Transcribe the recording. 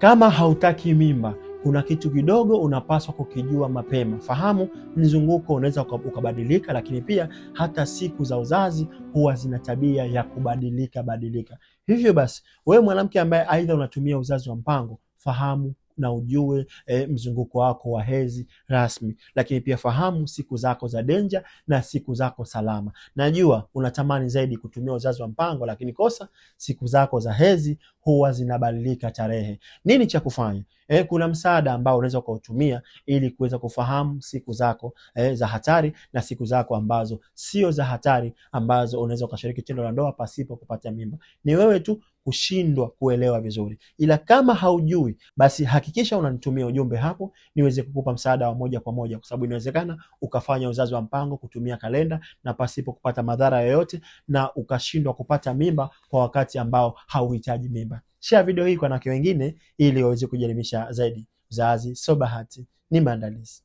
Kama hautaki mimba, kuna kitu kidogo unapaswa kukijua mapema. Fahamu mzunguko unaweza ukabadilika, lakini pia hata siku za uzazi huwa zina tabia ya kubadilika. Hivyo basi, wewe mwanamke ambaye aidha unatumia uzazi wa mpango, fahamu na ujue mzunguko wako wa hedhi rasmi, lakini pia fahamu siku zako za danger na siku zako salama. Najua unatamani zaidi kutumia uzazi wa mpango, lakini kosa, siku zako za hedhi huwa zinabadilika tarehe. Nini cha kufanya? Kuna msaada ambao unaweza kuutumia ili kuweza kufahamu siku zako za hatari na siku zako ambazo sio za hatari, ambazo unaweza kushiriki tendo la ndoa pasipo kupata mimba. Ni wewe tu kushindwa kuelewa vizuri. Ila kama haujui, basi hakikisha unanitumia ujumbe hapo niweze kukupa msaada wa moja kwa moja, kwa sababu inawezekana ukafanya uzazi wa mpango kutumia kalenda na pasipo kupata madhara yoyote, na ukashindwa kupata mimba kwa wakati ambao hauhitaji mimba. Share video hii kwa wanawake wengine ili waweze kujielimisha zaidi. Uzazi sio bahati, ni maandalizi.